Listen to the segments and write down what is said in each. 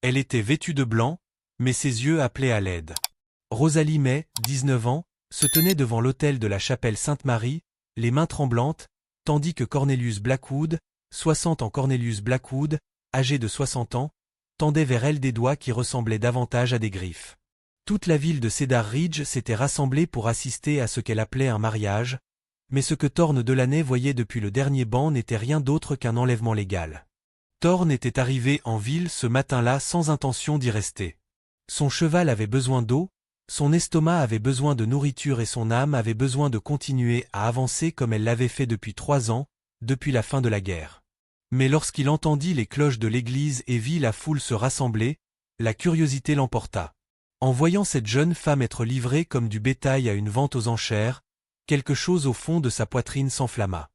Elle était vêtue de blanc, mais ses yeux appelaient à l'aide. Rosalie May, 19 ans, se tenait devant l'autel de la chapelle Sainte-Marie, les mains tremblantes, tandis que Cornelius Blackwood, 60 ans Cornelius Blackwood, âgé de 60 ans, tendait vers elle des doigts qui ressemblaient davantage à des griffes. Toute la ville de Cedar Ridge s'était rassemblée pour assister à ce qu'elle appelait un mariage, mais ce que Thorne Delaney voyait depuis le dernier banc n'était rien d'autre qu'un enlèvement légal. Thorne était arrivé en ville ce matin-là sans intention d'y rester. Son cheval avait besoin d'eau, son estomac avait besoin de nourriture et son âme avait besoin de continuer à avancer comme elle l'avait fait depuis 3 ans, depuis la fin de la guerre. Mais lorsqu'il entendit les cloches de l'église et vit la foule se rassembler, la curiosité l'emporta. En voyant cette jeune femme être livrée comme du bétail à une vente aux enchères, quelque chose au fond de sa poitrine s'enflamma.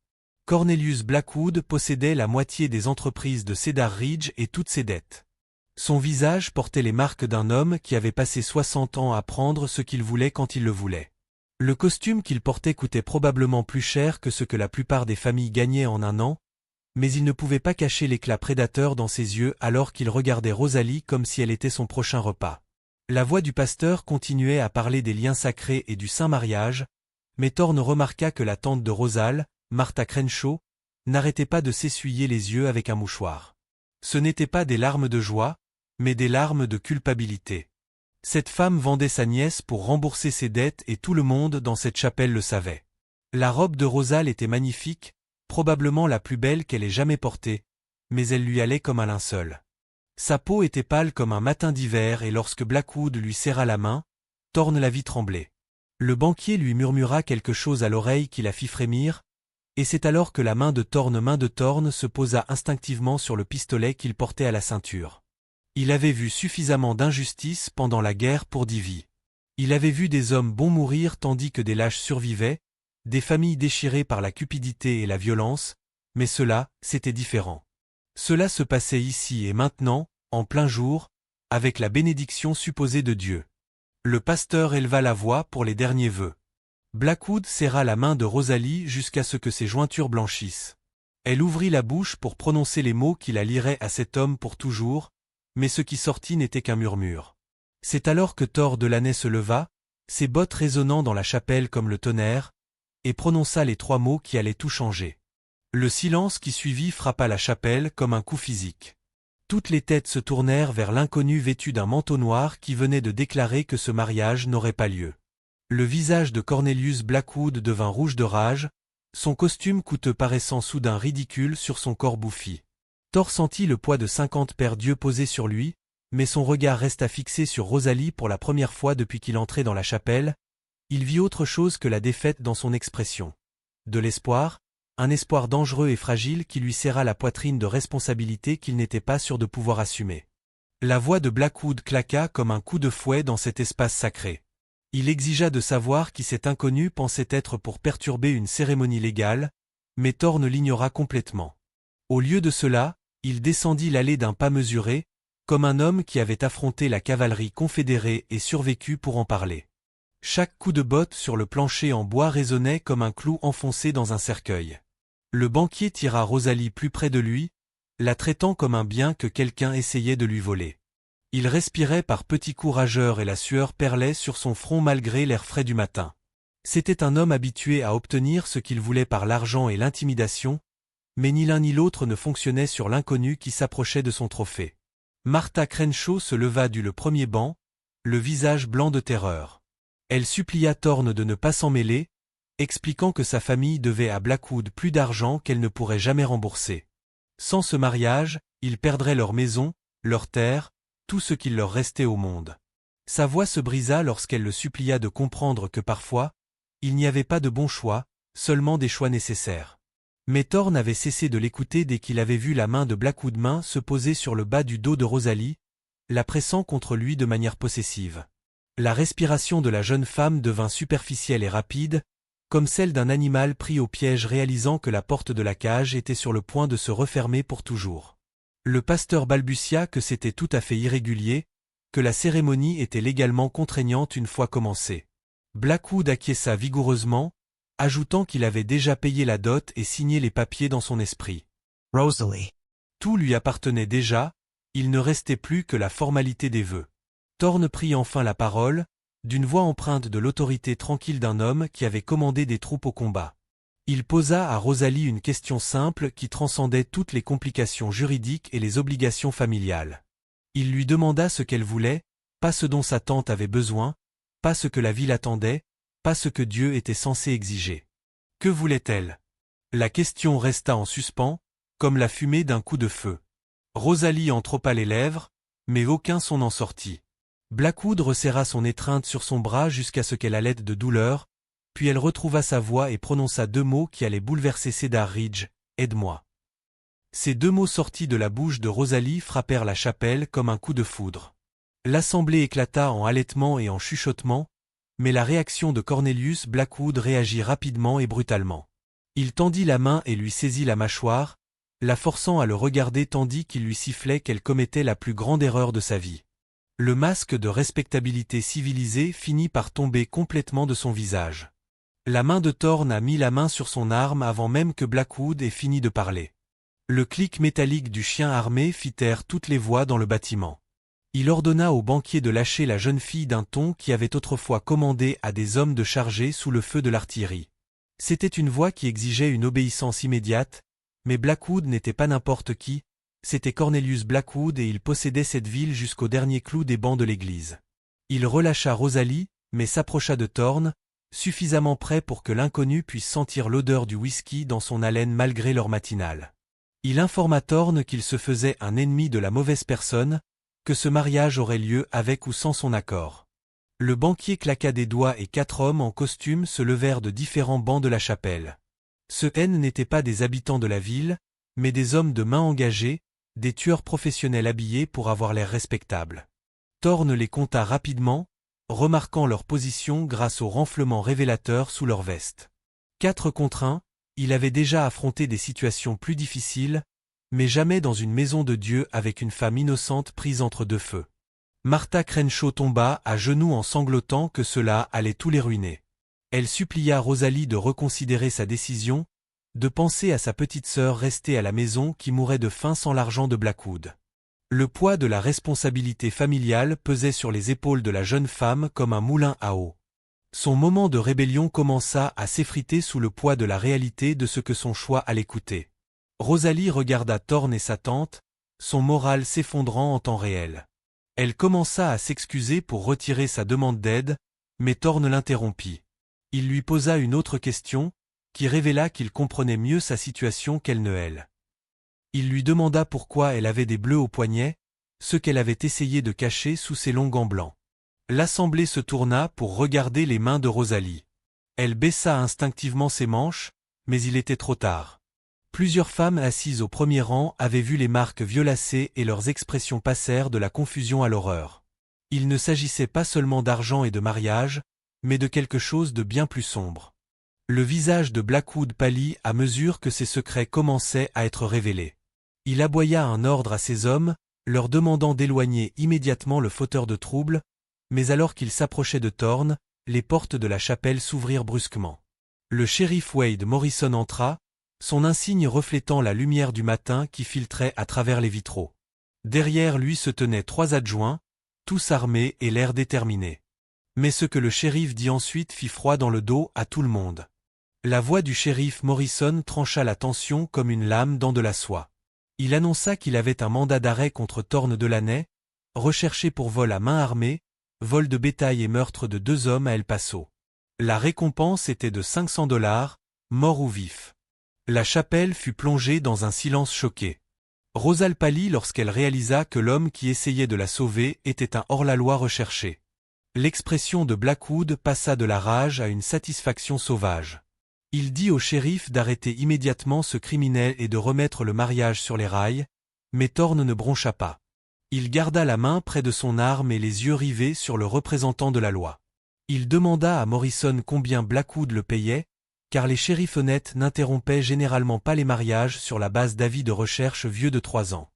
Cornelius Blackwood possédait la moitié des entreprises de Cedar Ridge et toutes ses dettes. Son visage portait les marques d'un homme qui avait passé 60 ans à prendre ce qu'il voulait quand il le voulait. Le costume qu'il portait coûtait probablement plus cher que ce que la plupart des familles gagnaient en un an, mais il ne pouvait pas cacher l'éclat prédateur dans ses yeux alors qu'il regardait Rosalie comme si elle était son prochain repas. La voix du pasteur continuait à parler des liens sacrés et du saint mariage, mais Thorne remarqua que la tante de Rosal, Martha Crenshaw, n'arrêtait pas de s'essuyer les yeux avec un mouchoir. Ce n'étaient pas des larmes de joie, mais des larmes de culpabilité. Cette femme vendait sa nièce pour rembourser ses dettes et tout le monde dans cette chapelle le savait. La robe de Rosal était magnifique, probablement la plus belle qu'elle ait jamais portée, mais elle lui allait comme un linceul. Sa peau était pâle comme un matin d'hiver et lorsque Blackwood lui serra la main, Thorne la vit trembler. Le banquier lui murmura quelque chose à l'oreille qui la fit frémir, et c'est alors que la main de Thorne se posa instinctivement sur le pistolet qu'il portait à la ceinture. Il avait vu suffisamment d'injustice pendant la guerre pour d'y vivre. Il avait vu des hommes bons mourir tandis que des lâches survivaient, des familles déchirées par la cupidité et la violence, mais cela, c'était différent. Cela se passait ici et maintenant, en plein jour, avec la bénédiction supposée de Dieu. Le pasteur éleva la voix pour les derniers vœux. Blackwood serra la main de Rosalie jusqu'à ce que ses jointures blanchissent. Elle ouvrit la bouche pour prononcer les mots qui la lieraient à cet homme pour toujours, mais ce qui sortit n'était qu'un murmure. C'est alors que Thorne Delaney se leva, ses bottes résonnant dans la chapelle comme le tonnerre, et prononça les 3 mots qui allaient tout changer. Le silence qui suivit frappa la chapelle comme un coup physique. Toutes les têtes se tournèrent vers l'inconnu vêtu d'un manteau noir qui venait de déclarer que ce mariage n'aurait pas lieu. Le visage de Cornelius Blackwood devint rouge de rage, son costume coûteux paraissant soudain ridicule sur son corps bouffi. Thor sentit le poids de 50 paires d'yeux posés sur lui, mais son regard resta fixé sur Rosalie pour la première fois depuis qu'il entrait dans la chapelle. Il vit autre chose que la défaite dans son expression. De l'espoir, un espoir dangereux et fragile qui lui serra la poitrine de responsabilités qu'il n'était pas sûr de pouvoir assumer. La voix de Blackwood claqua comme un coup de fouet dans cet espace sacré. Il exigea de savoir qui cet inconnu pensait être pour perturber une cérémonie légale, mais Thorne l'ignora complètement. Au lieu de cela, il descendit l'allée d'un pas mesuré, comme un homme qui avait affronté la cavalerie confédérée et survécu pour en parler. Chaque coup de botte sur le plancher en bois résonnait comme un clou enfoncé dans un cercueil. Le banquier tira Rosalie plus près de lui, la traitant comme un bien que quelqu'un essayait de lui voler. Il respirait par petits coups rageurs et la sueur perlait sur son front malgré l'air frais du matin. C'était un homme habitué à obtenir ce qu'il voulait par l'argent et l'intimidation, mais ni l'un ni l'autre ne fonctionnait sur l'inconnu qui s'approchait de son trophée. Martha Crenshaw se leva du le premier banc, le visage blanc de terreur. Elle supplia Thorne de ne pas s'en mêler, expliquant que sa famille devait à Blackwood plus d'argent qu'elle ne pourrait jamais rembourser. Sans ce mariage, ils perdraient leur maison, leur terre, tout ce qu'il leur restait au monde. Sa voix se brisa lorsqu'elle le supplia de comprendre que parfois, il n'y avait pas de bons choix, seulement des choix nécessaires. Mais Thorne avait cessé de l'écouter dès qu'il avait vu la main de Blackwood se poser sur le bas du dos de Rosalie, la pressant contre lui de manière possessive. La respiration de la jeune femme devint superficielle et rapide, comme celle d'un animal pris au piège réalisant que la porte de la cage était sur le point de se refermer pour toujours. Le pasteur balbutia que c'était tout à fait irrégulier, que la cérémonie était légalement contraignante une fois commencée. Blackwood acquiesça vigoureusement, ajoutant qu'il avait déjà payé la dot et signé les papiers dans son esprit. Rosalie. Tout lui appartenait déjà, Il ne restait plus que la formalité des vœux. Thorne prit enfin la parole, d'une voix empreinte de l'autorité tranquille d'un homme qui avait commandé des troupes au combat. Il posa à Rosalie une question simple qui transcendait toutes les complications juridiques et les obligations familiales. Il lui demanda ce qu'elle voulait, pas ce dont sa tante avait besoin, pas ce que la ville attendait, pas ce que Dieu était censé exiger. Que voulait-elle? La question resta en suspens, comme la fumée d'un coup de feu. Rosalie en tropa les lèvres, mais aucun son n'en sortit. Blackwood resserra son étreinte sur son bras jusqu'à ce qu'elle halète de douleur, puis elle retrouva sa voix et prononça 2 mots qui allaient bouleverser Cedar Ridge, « Aide-moi ». Ces 2 mots sortis de la bouche de Rosalie frappèrent la chapelle comme un coup de foudre. L'assemblée éclata en halètements et en chuchotements, mais la réaction de Cornelius Blackwood réagit rapidement et brutalement. Il tendit la main et lui saisit la mâchoire, la forçant à le regarder tandis qu'il lui sifflait qu'elle commettait la plus grande erreur de sa vie. Le masque de respectabilité civilisée finit par tomber complètement de son visage. La main de Thorne a mis la main sur son arme avant même que Blackwood ait fini de parler. Le clic métallique du chien armé fit taire toutes les voix dans le bâtiment. Il ordonna au banquier de lâcher la jeune fille d'un ton qui avait autrefois commandé à des hommes de charger sous le feu de l'artillerie. C'était une voix qui exigeait une obéissance immédiate, mais Blackwood n'était pas n'importe qui, c'était Cornelius Blackwood et il possédait cette ville jusqu'au dernier clou des bancs de l'église. Il relâcha Rosalie, mais s'approcha de Thorne, suffisamment près pour que l'inconnu puisse sentir l'odeur du whisky dans son haleine malgré l'heure matinale. Il informa Thorne qu'il se faisait un ennemi de la mauvaise personne, que ce mariage aurait lieu avec ou sans son accord. Le banquier claqua des doigts et 4 hommes en costume se levèrent de différents bancs de la chapelle. Ce N n'étaient pas des habitants de la ville, mais des hommes de main engagés, des tueurs professionnels habillés pour avoir l'air respectables. Thorne les compta rapidement, remarquant leur position grâce au renflement révélateur sous leurs vestes. 4 contre 1, il avait déjà affronté des situations plus difficiles, mais jamais dans une maison de Dieu avec une femme innocente prise entre 2 feux. Martha Crenshaw tomba à genoux en sanglotant que cela allait tout les ruiner. Elle supplia Rosalie de reconsidérer sa décision, de penser à sa petite sœur restée à la maison qui mourait de faim sans l'argent de Blackwood. Le poids de la responsabilité familiale pesait sur les épaules de la jeune femme comme un moulin à eau. Son moment de rébellion commença à s'effriter sous le poids de la réalité de ce que son choix allait coûter. Rosalie regarda Thorne et sa tante, son moral s'effondrant en temps réel. Elle commença à s'excuser pour retirer sa demande d'aide, mais Thorne l'interrompit. Il lui posa une autre question, qui révéla qu'il comprenait mieux sa situation qu'elle ne elle. Il lui demanda pourquoi elle avait des bleus au poignet, ce qu'elle avait essayé de cacher sous ses longs gants blancs. L'assemblée se tourna pour regarder les mains de Rosalie. Elle baissa instinctivement ses manches, mais il était trop tard. Plusieurs femmes assises au premier rang avaient vu les marques violacées et leurs expressions passèrent de la confusion à l'horreur. Il ne s'agissait pas seulement d'argent et de mariage, mais de quelque chose de bien plus sombre. Le visage de Blackwood pâlit à mesure que ses secrets commençaient à être révélés. Il aboya un ordre à ses hommes, leur demandant d'éloigner immédiatement le fauteur de troubles, mais alors qu'il s'approchait de Thorne, les portes de la chapelle s'ouvrirent brusquement. Le shérif Wade Morrison entra, son insigne reflétant la lumière du matin qui filtrait à travers les vitraux. Derrière lui se tenaient 3 adjoints, tous armés et l'air déterminé. Mais ce que le shérif dit ensuite fit froid dans le dos à tout le monde. La voix du shérif Morrison trancha la tension comme une lame dans de la soie. Il annonça qu'il avait un mandat d'arrêt contre Thorne Delaney, recherché pour vol à main armée, vol de bétail et meurtre de 2 hommes à El Paso. La récompense était de $500, mort ou vif. La chapelle fut plongée dans un silence choqué. Rosal pâlit lorsqu'elle réalisa que l'homme qui essayait de la sauver était un hors-la-loi recherché. L'expression de Blackwood passa de la rage à une satisfaction sauvage. Il dit au shérif d'arrêter immédiatement ce criminel et de remettre le mariage sur les rails, mais Thorne ne broncha pas. Il garda la main près de son arme et les yeux rivés sur le représentant de la loi. Il demanda à Morrison combien Blackwood le payait, car les shérifs honnêtes n'interrompaient généralement pas les mariages sur la base d'avis de recherche vieux de 3 ans.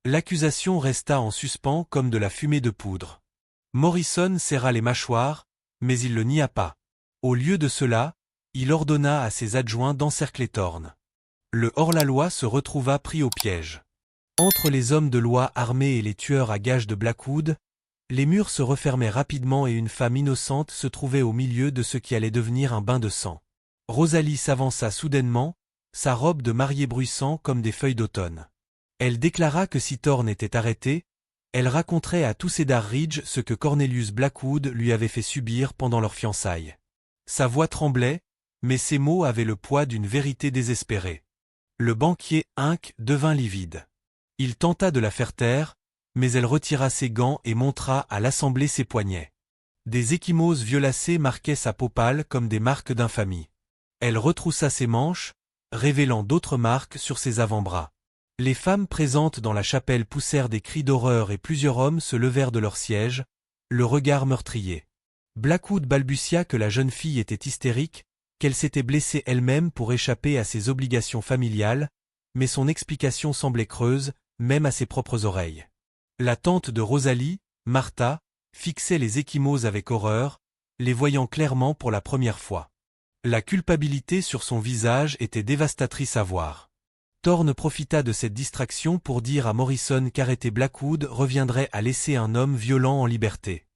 L'accusation resta en suspens comme de la fumée de poudre. Morrison serra les mâchoires, mais il le nia pas. Au lieu de cela, il ordonna à ses adjoints d'encercler Thorne. Le hors-la-loi se retrouva pris au piège. Entre les hommes de loi armés et les tueurs à gages de Blackwood, les murs se refermaient rapidement et une femme innocente se trouvait au milieu de ce qui allait devenir un bain de sang. Rosalie s'avança soudainement, sa robe de mariée bruissant comme des feuilles d'automne. Elle déclara que si Thorne était arrêté, elle raconterait à tout Cedar Ridge ce que Cornelius Blackwood lui avait fait subir pendant leurs fiançailles. Sa voix tremblait, mais ses mots avaient le poids d'une vérité désespérée. Le banquier Inc. devint livide. Il tenta de la faire taire, mais elle retira ses gants et montra à l'assemblée ses poignets. Des ecchymoses violacées marquaient sa peau pâle comme des marques d'infamie. Elle retroussa ses manches, révélant d'autres marques sur ses avant-bras. Les femmes présentes dans la chapelle poussèrent des cris d'horreur et plusieurs hommes se levèrent de leur siège, le regard meurtrier. Blackwood balbutia que la jeune fille était hystérique, qu'elle s'était blessée elle-même pour échapper à ses obligations familiales, mais son explication semblait creuse, même à ses propres oreilles. La tante de Rosalie, Martha, fixait les ecchymoses avec horreur, les voyant clairement pour la première fois. La culpabilité sur son visage était dévastatrice à voir. Thorne profita de cette distraction pour dire à Morrison qu'arrêter Blackwood reviendrait à laisser un homme violent en liberté.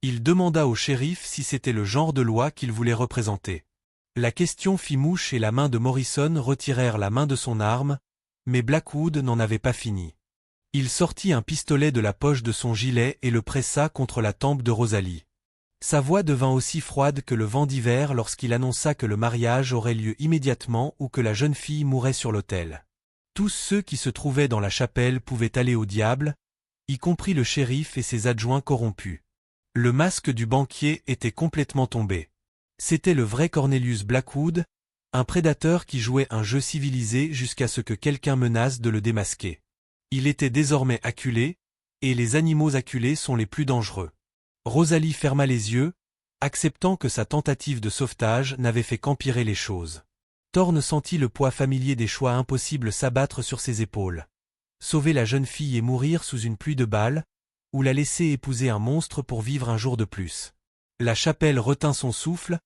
Il demanda au shérif si c'était le genre de loi qu'il voulait représenter. La question fit mouche et la main de Morrison retirèrent la main de son arme, mais Blackwood n'en avait pas fini. Il sortit un pistolet de la poche de son gilet et le pressa contre la tempe de Rosalie. Sa voix devint aussi froide que le vent d'hiver lorsqu'il annonça que le mariage aurait lieu immédiatement ou que la jeune fille mourrait sur l'autel. Tous ceux qui se trouvaient dans la chapelle pouvaient aller au diable, y compris le shérif et ses adjoints corrompus. Le masque du banquier était complètement tombé. C'était le vrai Cornelius Blackwood, un prédateur qui jouait un jeu civilisé jusqu'à ce que quelqu'un menace de le démasquer. Il était désormais acculé, et les animaux acculés sont les plus dangereux. Rosalie ferma les yeux, acceptant que sa tentative de sauvetage n'avait fait qu'empirer les choses. Thorne sentit le poids familier des choix impossibles s'abattre sur ses épaules. Sauver la jeune fille et mourir sous une pluie de balles, ou la laisser épouser un monstre pour vivre un jour de plus. La chapelle retint son souffle,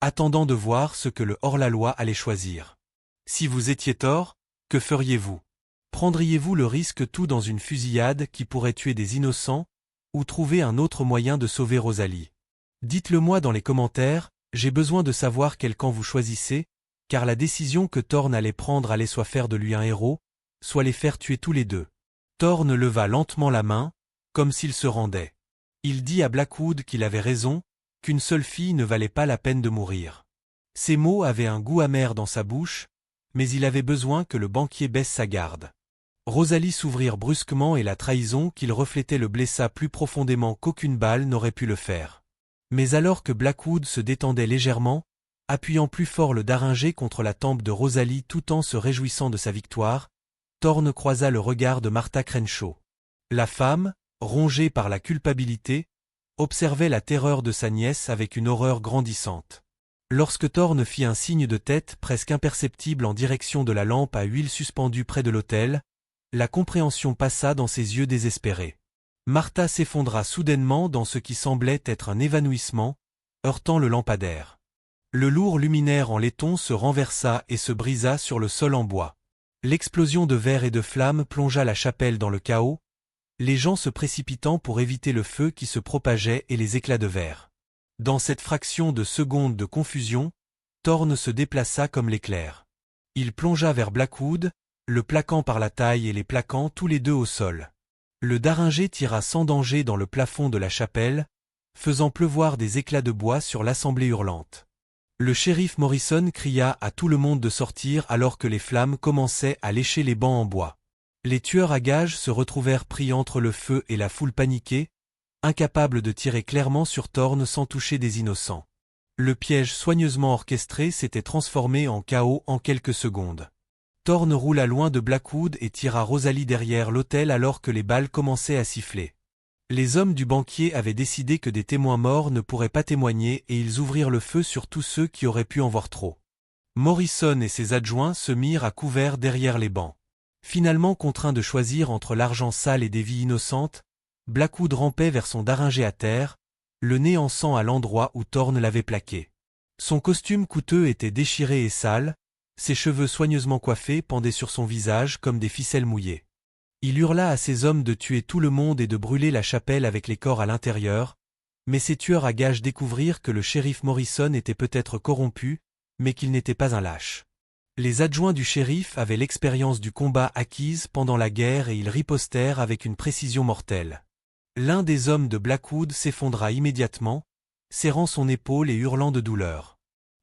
attendant de voir ce que le hors-la-loi allait choisir. Si vous étiez Thor, que feriez-vous? Prendriez-vous le risque tout dans une fusillade qui pourrait tuer des innocents, ou trouver un autre moyen de sauver Rosalie? Dites-le moi dans les commentaires, j'ai besoin de savoir quel camp vous choisissez, car la décision que Thorne allait prendre allait soit faire de lui un héros, soit les faire tuer tous les deux. Thorne leva lentement la main, comme s'il se rendait. Il dit à Blackwood qu'il avait raison, qu'une seule fille ne valait pas la peine de mourir. Ces mots avaient un goût amer dans sa bouche, mais il avait besoin que le banquier baisse sa garde. Rosalie s'ouvrit brusquement et la trahison qu'il reflétait le blessa plus profondément qu'aucune balle n'aurait pu le faire. Mais alors que Blackwood se détendait légèrement, appuyant plus fort le daringé contre la tempe de Rosalie tout en se réjouissant de sa victoire, Thorne croisa le regard de Martha Crenshaw. La femme, rongée par la culpabilité, observait la terreur de sa nièce avec une horreur grandissante. Lorsque Thorne fit un signe de tête presque imperceptible en direction de la lampe à huile suspendue près de l'autel, la compréhension passa dans ses yeux désespérés. Martha s'effondra soudainement dans ce qui semblait être un évanouissement, heurtant le lampadaire. Le lourd luminaire en laiton se renversa et se brisa sur le sol en bois. L'explosion de verre et de flammes plongea la chapelle dans le chaos, les gens se précipitant pour éviter le feu qui se propageait et les éclats de verre. Dans cette fraction de seconde de confusion, Thorne se déplaça comme l'éclair. Il plongea vers Blackwood, le plaquant par la taille et les plaquant tous les deux au sol. Le daringé tira sans danger dans le plafond de la chapelle, faisant pleuvoir des éclats de bois sur l'assemblée hurlante. Le shérif Morrison cria à tout le monde de sortir alors que les flammes commençaient à lécher les bancs en bois. Les tueurs à gages se retrouvèrent pris entre le feu et la foule paniquée, incapables de tirer clairement sur Thorne sans toucher des innocents. Le piège soigneusement orchestré s'était transformé en chaos en quelques secondes. Thorne roula loin de Blackwood et tira Rosalie derrière l'autel alors que les balles commençaient à siffler. Les hommes du banquier avaient décidé que des témoins morts ne pourraient pas témoigner et ils ouvrirent le feu sur tous ceux qui auraient pu en voir trop. Morrison et ses adjoints se mirent à couvert derrière les bancs. Finalement contraint de choisir entre l'argent sale et des vies innocentes, Blackwood rampait vers son daringé à terre, le nez en sang à l'endroit où Thorne l'avait plaqué. Son costume coûteux était déchiré et sale, ses cheveux soigneusement coiffés pendaient sur son visage comme des ficelles mouillées. Il hurla à ses hommes de tuer tout le monde et de brûler la chapelle avec les corps à l'intérieur, mais ces tueurs à gages découvrirent que le shérif Morrison était peut-être corrompu, mais qu'il n'était pas un lâche. Les adjoints du shérif avaient l'expérience du combat acquise pendant la guerre et ils ripostèrent avec une précision mortelle. L'un des hommes de Blackwood s'effondra immédiatement, serrant son épaule et hurlant de douleur.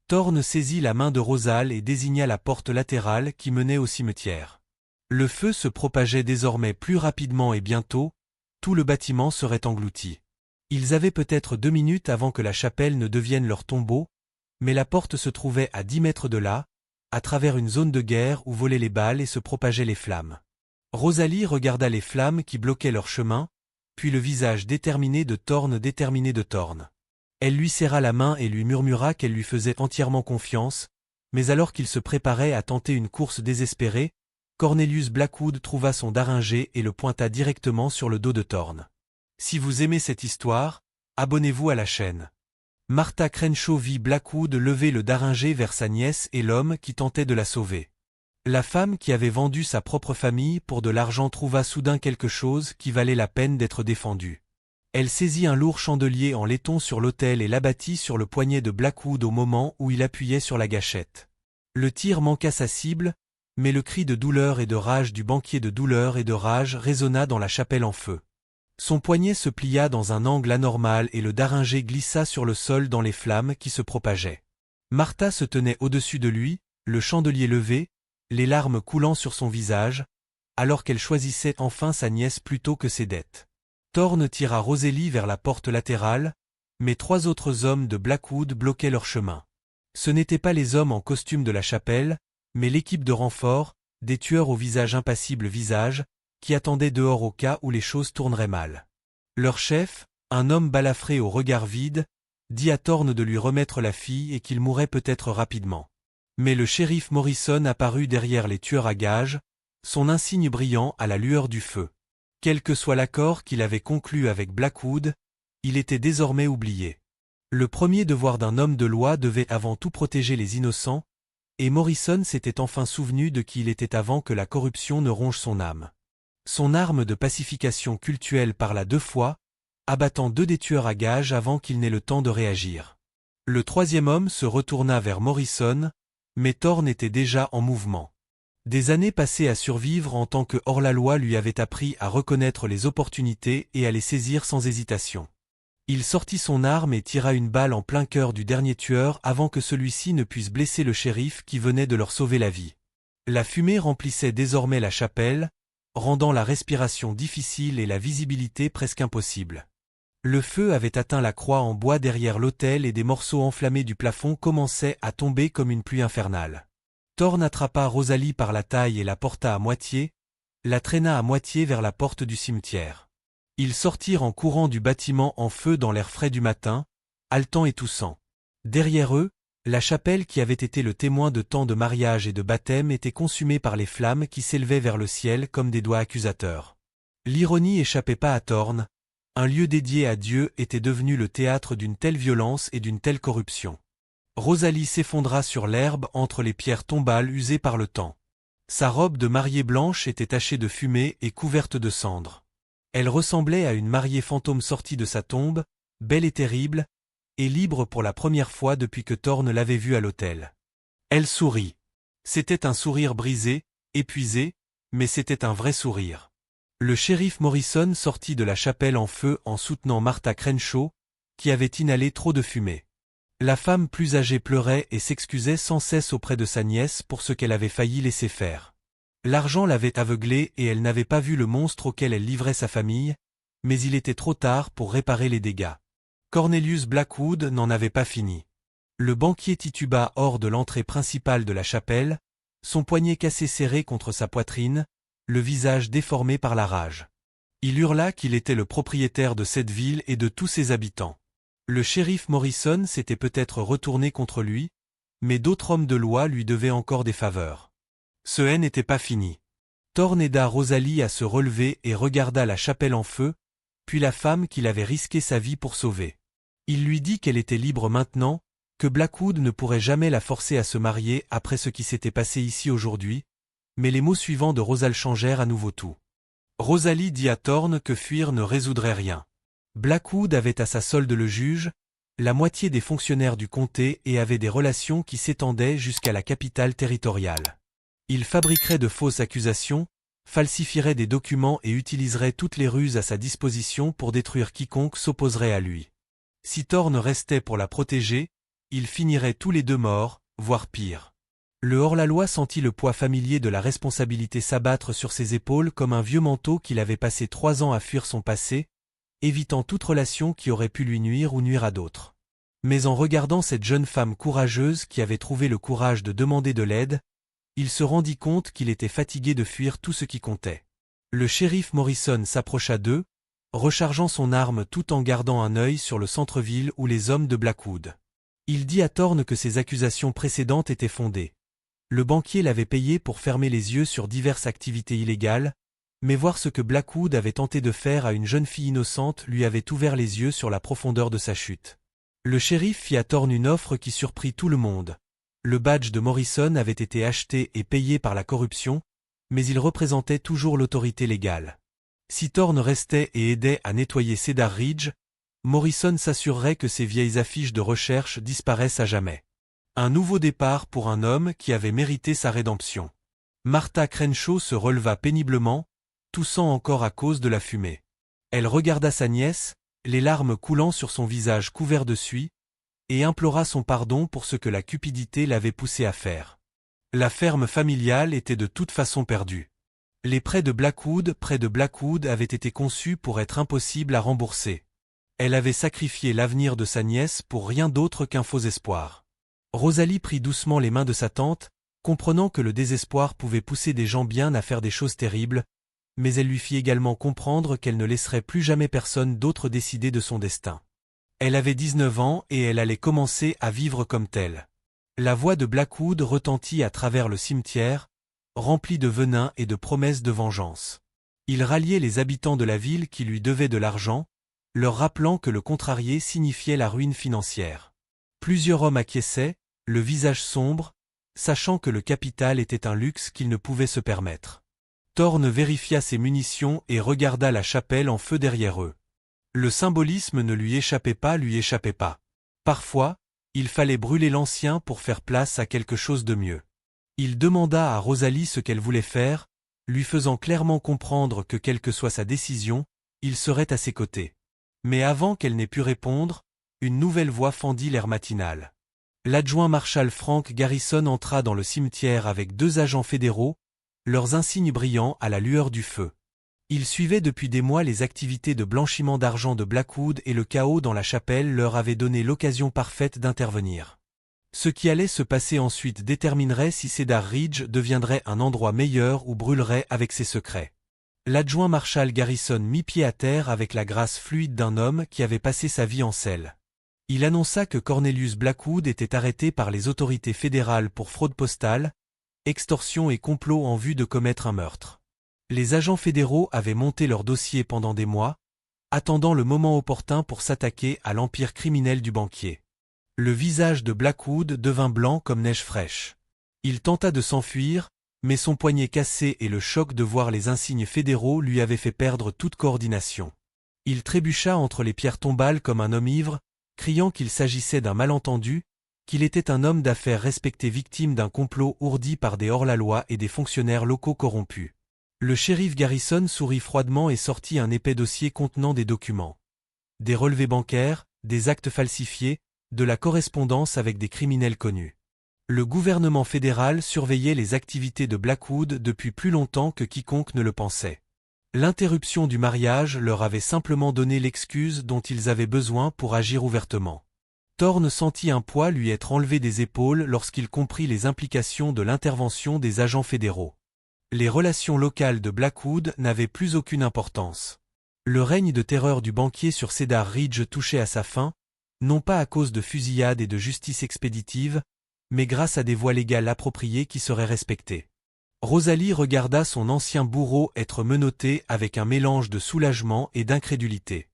Thorne saisit la main de Rosal et désigna la porte latérale qui menait au cimetière. Le feu se propageait désormais plus rapidement et bientôt, tout le bâtiment serait englouti. Ils avaient peut-être 2 minutes avant que la chapelle ne devienne leur tombeau, mais la porte se trouvait à 10 mètres de là, à travers une zone de guerre où volaient les balles et se propageaient les flammes. Rosalie regarda les flammes qui bloquaient leur chemin, puis le visage déterminé de Thorne. Elle lui serra la main et lui murmura qu'elle lui faisait entièrement confiance, mais alors qu'il se préparait à tenter une course désespérée, Cornelius Blackwood trouva son daringer et le pointa directement sur le dos de Thorne. Si vous aimez cette histoire, abonnez-vous à la chaîne. Martha Crenshaw vit Blackwood lever le daringer vers sa nièce et l'homme qui tentait de la sauver. La femme qui avait vendu sa propre famille pour de l'argent trouva soudain quelque chose qui valait la peine d'être défendu. Elle saisit un lourd chandelier en laiton sur l'autel et l'abattit sur le poignet de Blackwood au moment où il appuyait sur la gâchette. Le tir manqua sa cible, mais le cri de douleur et de rage du banquier de douleur et de rage résonna dans la chapelle en feu. Son poignet se plia dans un angle anormal et le daringer glissa sur le sol dans les flammes qui se propageaient. Martha se tenait au-dessus de lui, le chandelier levé, les larmes coulant sur son visage, alors qu'elle choisissait enfin sa nièce plutôt que ses dettes. Thorne tira Rosalie vers la porte latérale, mais 3 autres hommes de Blackwood bloquaient leur chemin. Ce n'étaient pas les hommes en costume de la chapelle, mais l'équipe de renfort, des tueurs au visage impassible qui attendaient dehors au cas où les choses tourneraient mal. Leur chef, un homme balafré au regard vide, dit à Thorne de lui remettre la fille et qu'il mourrait peut-être rapidement. Mais le shérif Morrison apparut derrière les tueurs à gages, son insigne brillant à la lueur du feu. Quel que soit l'accord qu'il avait conclu avec Blackwood, il était désormais oublié. Le premier devoir d'un homme de loi devait avant tout protéger les innocents, et Morrison s'était enfin souvenu de qui il était avant que la corruption ne ronge son âme. Son arme de pacification cultuelle parla 2 fois, abattant 2 des tueurs à gages avant qu'il n'ait le temps de réagir. Le 3e homme se retourna vers Morrison, mais Thorne était déjà en mouvement. Des années passées à survivre en tant que hors-la-loi lui avaient appris à reconnaître les opportunités et à les saisir sans hésitation. Il sortit son arme et tira une balle en plein cœur du dernier tueur avant que celui-ci ne puisse blesser le shérif qui venait de leur sauver la vie. La fumée remplissait désormais la chapelle, rendant la respiration difficile et la visibilité presque impossible. Le feu avait atteint la croix en bois derrière l'autel et des morceaux enflammés du plafond commençaient à tomber comme une pluie infernale. Thorne attrapa Rosalie par la taille et la porta à moitié, la traîna à moitié vers la porte du cimetière. Ils sortirent en courant du bâtiment en feu dans l'air frais du matin, haletant et toussant. Derrière eux, la chapelle qui avait été le témoin de tant de mariages et de baptêmes était consumée par les flammes qui s'élevaient vers le ciel comme des doigts accusateurs. L'ironie échappait pas à Thorne, un lieu dédié à Dieu était devenu le théâtre d'une telle violence et d'une telle corruption. Rosalie s'effondra sur l'herbe entre les pierres tombales usées par le temps. Sa robe de mariée blanche était tachée de fumée et couverte de cendres. Elle ressemblait à une mariée fantôme sortie de sa tombe, belle et terrible, et libre pour la première fois depuis que Thorne l'avait vue à l'autel. Elle sourit. C'était un sourire brisé, épuisé, mais c'était un vrai sourire. Le shérif Morrison sortit de la chapelle en feu en soutenant Martha Crenshaw, qui avait inhalé trop de fumée. La femme plus âgée pleurait et s'excusait sans cesse auprès de sa nièce pour ce qu'elle avait failli laisser faire. L'argent l'avait aveuglée et elle n'avait pas vu le monstre auquel elle livrait sa famille, mais il était trop tard pour réparer les dégâts. Cornelius Blackwood n'en avait pas fini. Le banquier tituba hors de l'entrée principale de la chapelle, son poignet cassé serré contre sa poitrine, le visage déformé par la rage. Il hurla qu'il était le propriétaire de cette ville et de tous ses habitants. Le shérif Morrison s'était peut-être retourné contre lui, mais d'autres hommes de loi lui devaient encore des faveurs. Ce haine n'était pas fini. Thorne aida Rosalie à se relever et regarda la chapelle en feu, puis la femme qu'il avait risqué sa vie pour sauver. Il lui dit qu'elle était libre maintenant, que Blackwood ne pourrait jamais la forcer à se marier après ce qui s'était passé ici aujourd'hui, mais les mots suivants de Rosal changèrent à nouveau tout. Rosalie dit à Thorne que fuir ne résoudrait rien. Blackwood avait à sa solde le juge, la moitié des fonctionnaires du comté et avait des relations qui s'étendaient jusqu'à la capitale territoriale. Il fabriquerait de fausses accusations, falsifierait des documents et utiliserait toutes les ruses à sa disposition pour détruire quiconque s'opposerait à lui. Si Thorne restait pour la protéger, ils finiraient tous les deux morts, voire pire. Le hors-la-loi sentit le poids familier de la responsabilité s'abattre sur ses épaules comme un vieux manteau qu'il avait passé 3 ans à fuir son passé, évitant toute relation qui aurait pu lui nuire ou nuire à d'autres. Mais en regardant cette jeune femme courageuse qui avait trouvé le courage de demander de l'aide, il se rendit compte qu'il était fatigué de fuir tout ce qui comptait. Le shérif Morrison s'approcha d'eux, rechargeant son arme tout en gardant un œil sur le centre-ville où les hommes de Blackwood. Il dit à Thorne que ses accusations précédentes étaient fondées. Le banquier l'avait payé pour fermer les yeux sur diverses activités illégales, mais voir ce que Blackwood avait tenté de faire à une jeune fille innocente lui avait ouvert les yeux sur la profondeur de sa chute. Le shérif fit à Thorne une offre qui surprit tout le monde. Le badge de Morrison avait été acheté et payé par la corruption, mais il représentait toujours l'autorité légale. Si Thorne restait et aidait à nettoyer Cedar Ridge, Morrison s'assurerait que ces vieilles affiches de recherche disparaissent à jamais. Un nouveau départ pour un homme qui avait mérité sa rédemption. Martha Crenshaw se releva péniblement, toussant encore à cause de la fumée. Elle regarda sa nièce, les larmes coulant sur son visage couvert de suie, et implora son pardon pour ce que la cupidité l'avait poussée à faire. La ferme familiale était de toute façon perdue. Les prêts de Blackwood avaient été conçus pour être impossibles à rembourser. Elle avait sacrifié l'avenir de sa nièce pour rien d'autre qu'un faux espoir. Rosalie prit doucement les mains de sa tante, comprenant que le désespoir pouvait pousser des gens bien à faire des choses terribles, mais elle lui fit également comprendre qu'elle ne laisserait plus jamais personne d'autre décider de son destin. Elle avait 19 ans et elle allait commencer à vivre comme telle. La voix de Blackwood retentit à travers le cimetière, remplie de venin et de promesses de vengeance. Il ralliait les habitants de la ville qui lui devaient de l'argent, leur rappelant que le contrarier signifiait la ruine financière. Plusieurs hommes acquiesçaient, le visage sombre, sachant que le capital était un luxe qu'ils ne pouvaient se permettre. Thorne vérifia ses munitions et regarda la chapelle en feu derrière eux. Le symbolisme ne lui échappait pas. Parfois, il fallait brûler l'ancien pour faire place à quelque chose de mieux. Il demanda à Rosalie ce qu'elle voulait faire, lui faisant clairement comprendre que quelle que soit sa décision, il serait à ses côtés. Mais avant qu'elle n'ait pu répondre, une nouvelle voix fendit l'air matinal. L'adjoint marshal Frank Garrison entra dans le cimetière avec 2 agents fédéraux, leurs insignes brillants à la lueur du feu. Ils suivaient depuis des mois les activités de blanchiment d'argent de Blackwood et le chaos dans la chapelle leur avait donné l'occasion parfaite d'intervenir. Ce qui allait se passer ensuite déterminerait si Cedar Ridge deviendrait un endroit meilleur ou brûlerait avec ses secrets. L'adjoint marshal Garrison mit pied à terre avec la grâce fluide d'un homme qui avait passé sa vie en selle. Il annonça que Cornelius Blackwood était arrêté par les autorités fédérales pour fraude postale, extorsion et complot en vue de commettre un meurtre. Les agents fédéraux avaient monté leur dossier pendant des mois, attendant le moment opportun pour s'attaquer à l'empire criminel du banquier. Le visage de Blackwood devint blanc comme neige fraîche. Il tenta de s'enfuir, mais son poignet cassé et le choc de voir les insignes fédéraux lui avaient fait perdre toute coordination. Il trébucha entre les pierres tombales comme un homme ivre, criant qu'il s'agissait d'un malentendu, qu'il était un homme d'affaires respecté victime d'un complot ourdi par des hors-la-loi et des fonctionnaires locaux corrompus. Le shérif Garrison sourit froidement et sortit un épais dossier contenant des documents. Des relevés bancaires, des actes falsifiés, de la correspondance avec des criminels connus. Le gouvernement fédéral surveillait les activités de Blackwood depuis plus longtemps que quiconque ne le pensait. L'interruption du mariage leur avait simplement donné l'excuse dont ils avaient besoin pour agir ouvertement. Thorne sentit un poids lui être enlevé des épaules lorsqu'il comprit les implications de l'intervention des agents fédéraux. Les relations locales de Blackwood n'avaient plus aucune importance. Le règne de terreur du banquier sur Cedar Ridge touchait à sa fin, non pas à cause de fusillades et de justice expéditive, mais grâce à des voies légales appropriées qui seraient respectées. Rosalie regarda son ancien bourreau être menotté avec un mélange de soulagement et d'incrédulité.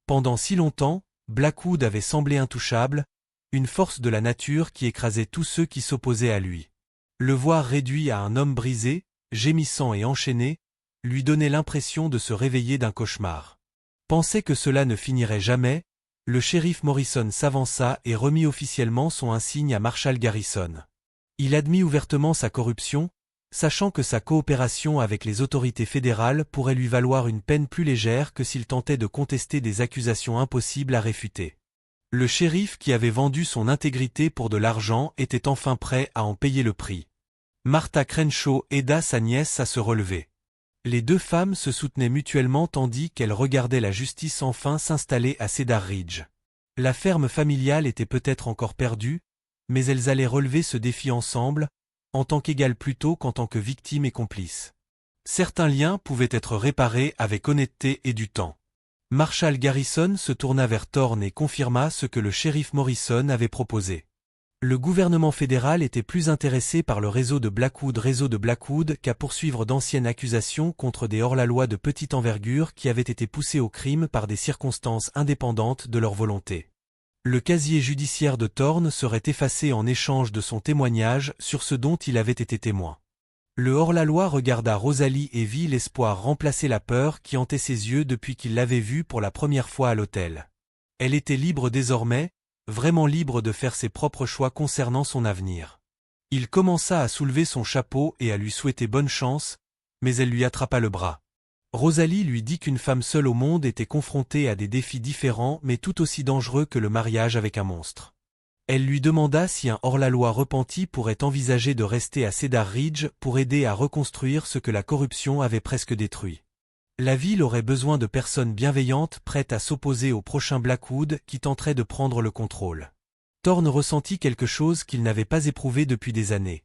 Pendant si longtemps, Blackwood avait semblé intouchable, une force de la nature qui écrasait tous ceux qui s'opposaient à lui. Le voir réduit à un homme brisé, gémissant et enchaîné, lui donnait l'impression de se réveiller d'un cauchemar. Pensait que cela ne finirait jamais, le shérif Morrison s'avança et remit officiellement son insigne à Marshal Garrison. Il admit ouvertement sa corruption, sachant que sa coopération avec les autorités fédérales pourrait lui valoir une peine plus légère que s'il tentait de contester des accusations impossibles à réfuter. Le shérif qui avait vendu son intégrité pour de l'argent était enfin prêt à en payer le prix. Martha Crenshaw aida sa nièce à se relever. Les deux femmes se soutenaient mutuellement tandis qu'elles regardaient la justice enfin s'installer à Cedar Ridge. La ferme familiale était peut-être encore perdue, mais elles allaient relever ce défi ensemble, en tant qu'égales plutôt qu'en tant que victimes et complices. Certains liens pouvaient être réparés avec honnêteté et du temps. Marshal Garrison se tourna vers Thorne et confirma ce que le shérif Morrison avait proposé. Le gouvernement fédéral était plus intéressé par le réseau de Blackwood qu'à poursuivre d'anciennes accusations contre des hors-la-loi de petite envergure qui avaient été poussés au crime par des circonstances indépendantes de leur volonté. Le casier judiciaire de Thorne serait effacé en échange de son témoignage sur ce dont il avait été témoin. Le hors-la-loi regarda Rosalie et vit l'espoir remplacer la peur qui hantait ses yeux depuis qu'il l'avait vue pour la première fois à l'hôtel. Elle était libre désormais, vraiment libre de faire ses propres choix concernant son avenir. Il commença à soulever son chapeau et à lui souhaiter bonne chance, mais elle lui attrapa le bras. Rosalie lui dit qu'une femme seule au monde était confrontée à des défis différents mais tout aussi dangereux que le mariage avec un monstre. Elle lui demanda si un hors-la-loi repenti pourrait envisager de rester à Cedar Ridge pour aider à reconstruire ce que la corruption avait presque détruit. La ville aurait besoin de personnes bienveillantes prêtes à s'opposer au prochain Blackwood qui tenterait de prendre le contrôle. Thorne ressentit quelque chose qu'il n'avait pas éprouvé depuis des années.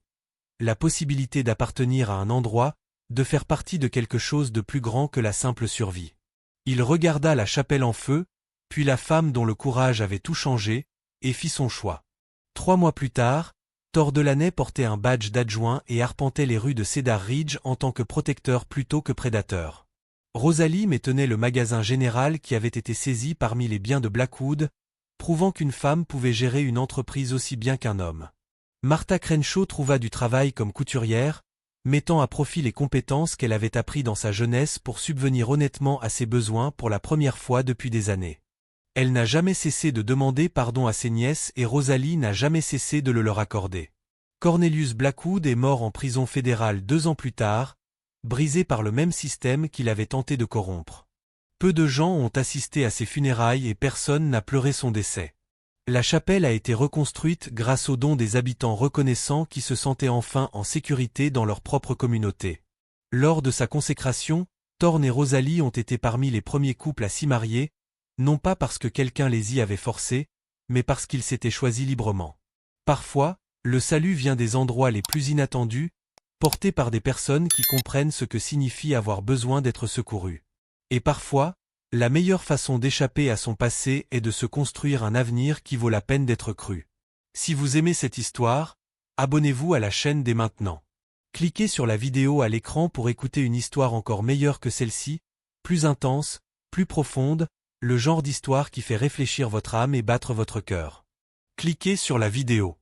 La possibilité d'appartenir à un endroit, de faire partie de quelque chose de plus grand que la simple survie. Il regarda la chapelle en feu, puis la femme dont le courage avait tout changé, et fit son choix. 3 mois plus tard, Thor Delaney portait un badge d'adjoint et arpentait les rues de Cedar Ridge en tant que protecteur plutôt que prédateur. Rosalie tenait le magasin général qui avait été saisi parmi les biens de Blackwood, prouvant qu'une femme pouvait gérer une entreprise aussi bien qu'un homme. Martha Crenshaw trouva du travail comme couturière, mettant à profit les compétences qu'elle avait apprises dans sa jeunesse pour subvenir honnêtement à ses besoins pour la première fois depuis des années. Elle n'a jamais cessé de demander pardon à ses nièces et Rosalie n'a jamais cessé de le leur accorder. Cornelius Blackwood est mort en prison fédérale 2 ans plus tard, brisé par le même système qu'il avait tenté de corrompre. Peu de gens ont assisté à ses funérailles et personne n'a pleuré son décès. La chapelle a été reconstruite grâce aux dons des habitants reconnaissants qui se sentaient enfin en sécurité dans leur propre communauté. Lors de sa consécration, Thorne et Rosalie ont été parmi les premiers couples à s'y marier, non pas parce que quelqu'un les y avait forcés, mais parce qu'ils s'étaient choisis librement. Parfois, le salut vient des endroits les plus inattendus, porté par des personnes qui comprennent ce que signifie avoir besoin d'être secouru. Et parfois, la meilleure façon d'échapper à son passé est de se construire un avenir qui vaut la peine d'être cru. Si vous aimez cette histoire, abonnez-vous à la chaîne dès maintenant. Cliquez sur la vidéo à l'écran pour écouter une histoire encore meilleure que celle-ci, plus intense, plus profonde, le genre d'histoire qui fait réfléchir votre âme et battre votre cœur. Cliquez sur la vidéo.